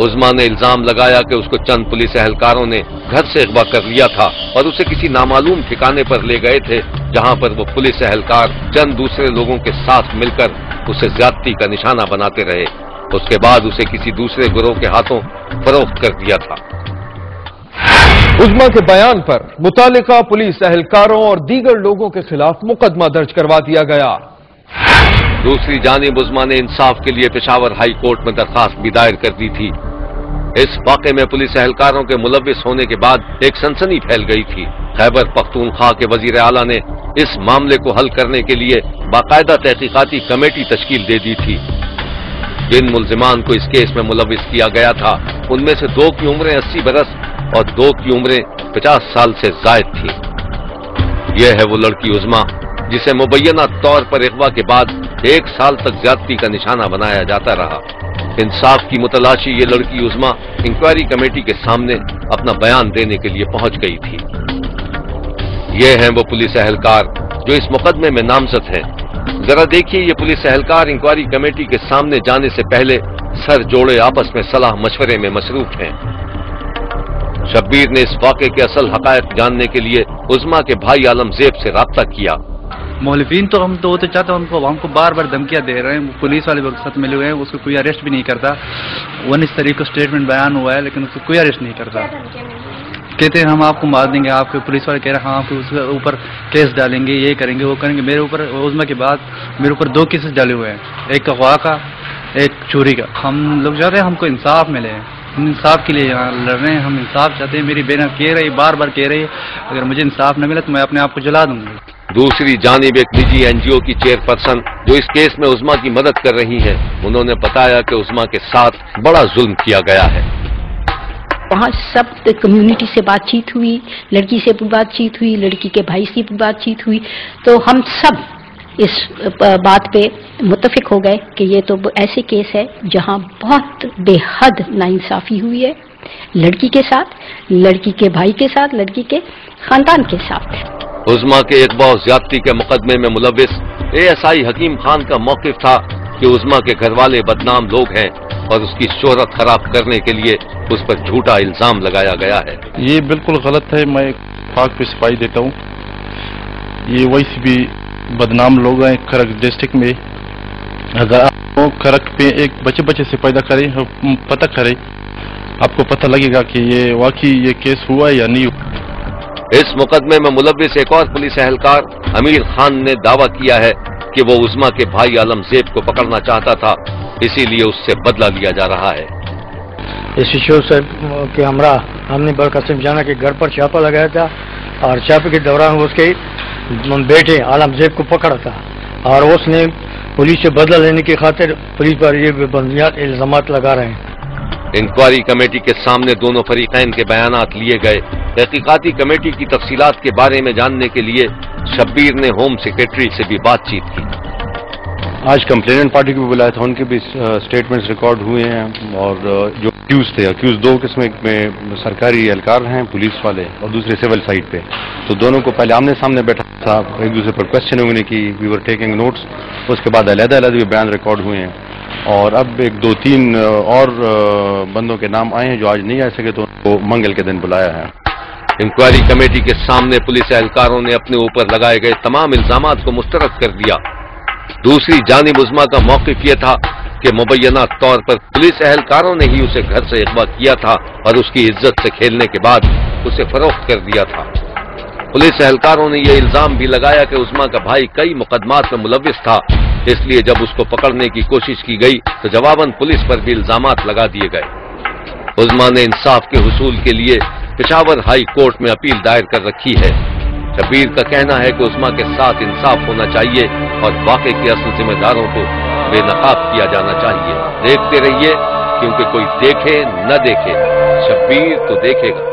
عظما نے الزام لگایا کہ اس کو چند پولیس اہلکاروں نے گھر سے اغوا کر لیا تھا اور اسے کسی نامعلوم ٹھکانے پر لے گئے تھے، جہاں پر وہ پولیس اہلکار چند دوسرے لوگوں کے ساتھ مل کر اسے زیادتی کا نشانہ بناتے رہے۔ اس کے بعد اسے کسی دوسرے گروہ کے ہاتھوں فروخت کر دیا تھا۔ عظما کے بیان پر متعلقہ پولیس اہلکاروں اور دیگر لوگوں کے خلاف مقدمہ درج کروا دیا گیا۔ دوسری جانب عظما نے انصاف کے لیے پشاور ہائی کورٹ میں درخواست بھی دائر کر دی تھی۔ اس واقعے میں پولیس اہلکاروں کے ملوث ہونے کے بعد ایک سنسنی پھیل گئی تھی۔ خیبر پختونخوا کے وزیر اعلیٰ نے اس معاملے کو حل کرنے کے لیے باقاعدہ تحقیقاتی کمیٹی تشکیل دے دی تھی۔ جن ملزمان کو اس کیس میں ملوث کیا گیا تھا ان میں سے 2 کی عمریں 80 برس اور 2 کی عمریں 50 سال سے زائد تھیں۔ یہ ہے وہ لڑکی عظما جسے مبینہ طور پر اغوا کے بعد 1 سال تک زیادتی کا نشانہ بنایا جاتا رہا۔ انصاف کی متلاشی یہ لڑکی عظما انکوائری کمیٹی کے سامنے اپنا بیان دینے کے لیے پہنچ گئی تھی۔ یہ ہیں وہ پولیس اہلکار جو اس مقدمے میں نامزد ہیں۔ ذرا دیکھیے یہ پولیس اہلکار انکوائری کمیٹی کے سامنے جانے سے پہلے سر جوڑے آپس میں صلاح مشورے میں مصروف ہیں۔ شبیر نے اس واقعے کے اصل حقائق جاننے کے لیے عظما کے بھائی عالم زیب سے رابطہ کیا۔ مولفین تو ہم تو چاہتے ہیں ہم کو بار بار دھمکیاں دے رہے ہیں، پولیس والے کے ساتھ ملے ہوئے ہیں، اس کو کوئی اریسٹ بھی نہیں کرتا۔ 19 تاریخ کو اسٹیٹمنٹ بیان ہوا ہے لیکن اس کو کوئی اریسٹ نہیں کرتا۔ کہتے ہیں ہم آپ کو مار دیں گے، آپ کے پولیس والے کہہ رہے ہیں ہم آپ کے اوپر کیس ڈالیں گے، یہ کریں گے وہ کریں گے۔ میرے اوپر عظما کے بعد میرے اوپر 2 کیسز ڈالے ہوئے ہیں، ایک اغوا کا ایک چوری کا۔ ہم لوگ چاہتے ہیں ہم کو انصاف ملے، ہم انصاف کے لیے یہاں لڑ رہے ہیں، ہم انصاف چاہتے ہیں۔ میری بہن کہہ رہی بار بار کہہ رہی ہے اگر مجھے انصاف نہ ملا تو میں اپنے آپ کو جلا دوں گی۔ دوسری جانب ایک نجی NGO کی چیئرپرسن جو اس کیس میں عظما کی مدد کر رہی ہیں، انہوں نے بتایا کہ عظما کے ساتھ بڑا ظلم کیا گیا ہے۔ وہاں سب کمیونٹی سے بات چیت ہوئی، لڑکی سے بھی بات چیت ہوئی، لڑکی کے بھائی سے بھی بات چیت ہوئی، تو ہم سب اس بات پہ متفق ہو گئے کہ یہ تو ایسے کیس ہے جہاں بہت بے حد ناانصافی ہوئی ہے لڑکی کے ساتھ، لڑکی کے بھائی کے ساتھ، لڑکی کے خاندان کے ساتھ۔ عظما کے اغوا و زیادتی کے مقدمے میں ملوث ASI حکیم خان کا موقف تھا کہ عظما کے گھر والے بدنام لوگ ہیں اور اس کی شہرت خراب کرنے کے لیے اس پر جھوٹا الزام لگایا گیا ہے۔ یہ بالکل غلط ہے، میں پاک پہ صفائی دیتا ہوں۔ یہ ویسے بھی بدنام لوگ ہیں کھرک ڈسٹرکٹ میں۔ اگر آپ کھرک پہ ایک بچے سے پیدا کریں، پتہ کریں، آپ کو پتہ لگے گا کہ یہ واقعی یہ کیس ہوا یا نہیں۔ اس مقدمے میں ملوث ایک اور پولیس اہلکار امیر خان نے دعویٰ کیا ہے کہ وہ عظما کے بھائی عالم زیب کو پکڑنا چاہتا تھا، اسی لیے اس سے بدلہ لیا جا رہا ہے۔ اس ایشو سے کہ ہم نے برقاسم جانا کے گھر پر چھاپا لگایا تھا اور چھاپے کے دوران اس کے بیٹے عالم زیب کو پکڑا تھا اور اس نے پولیس سے بدلہ لینے کی خاطر پولیس پر یہ بنیاد الزامات لگا رہے ہیں۔ انکوائری کمیٹی کے سامنے دونوں فریقین کے بیانات لیے گئے۔ تحقیقاتی کمیٹی کی تفصیلات کے بارے میں جاننے کے لیے شبیر نے ہوم سیکریٹری سے بھی بات چیت کی۔ آج کمپلیننٹ پارٹی کو بھی بلایا تھا، ان کے بھی سٹیٹمنٹس ریکارڈ ہوئے ہیں، اور جو اکیوز 2 قسم میں سرکاری اہلکار ہیں، پولیس والے اور دوسرے سول سائٹ پہ، تو دونوں کو پہلے آمنے سامنے بیٹھا تھا، ایک دوسرے پر کوشچننگ نے کی، وی ور ٹیکنگ نوٹس، اس کے بعد علیحدہ بھی بیان ریکارڈ ہوئے ہیں، اور اب 1-2-3 اور بندوں کے نام آئے ہیں جو آج نہیں آ سکے تو ان کو منگل کے دن بلایا ہے۔ انکوائری کمیٹی کے سامنے پولیس اہلکاروں نے اپنے اوپر لگائے گئے تمام الزامات کو مسترد کر دیا۔ دوسری جانب عظما کا موقف یہ تھا کہ مبینہ طور پر پولیس اہلکاروں نے ہی اسے گھر سے اغوا کیا تھا اور اس کی عزت سے کھیلنے کے بعد اسے فروخت کر دیا تھا۔ پولیس اہلکاروں نے یہ الزام بھی لگایا کہ عظما کا بھائی کئی مقدمات میں ملوث تھا، اس لیے جب اس کو پکڑنے کی کوشش کی گئی تو جواباً پولیس پر بھی الزامات لگا دیے گئے۔ عظما نے انصاف کے حصول کے لیے پشاور ہائی کورٹ میں اپیل دائر کر رکھی ہے۔ شبیر کا کہنا ہے کہ عظما کے ساتھ انصاف ہونا چاہیے اور واقعے کے اصل ذمہ داروں کو بے نقاب کیا جانا چاہیے۔ دیکھتے رہیے، کیونکہ کوئی دیکھے نہ دیکھے، شبیر تو دیکھے گا۔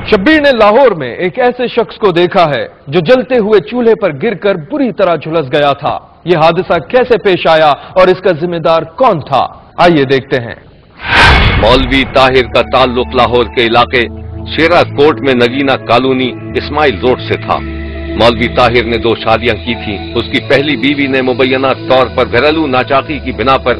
شبیر نے لاہور میں ایک ایسے شخص کو دیکھا ہے جو جلتے ہوئے چولہے پر گر کر بری طرح جھلس گیا تھا۔ یہ حادثہ کیسے پیش آیا اور اس کا ذمہ دار کون تھا، آئیے دیکھتے ہیں۔ مولوی طاہر کا تعلق لاہور کے علاقے شیرا کوٹ میں نگینہ کالونی اسماعیل روڈ سے تھا۔ مولوی طاہر نے 2 شادیاں کی تھیں۔ اس کی پہلی بیوی نے مبینہ طور پر گھریلو ناچاقی کی بنا پر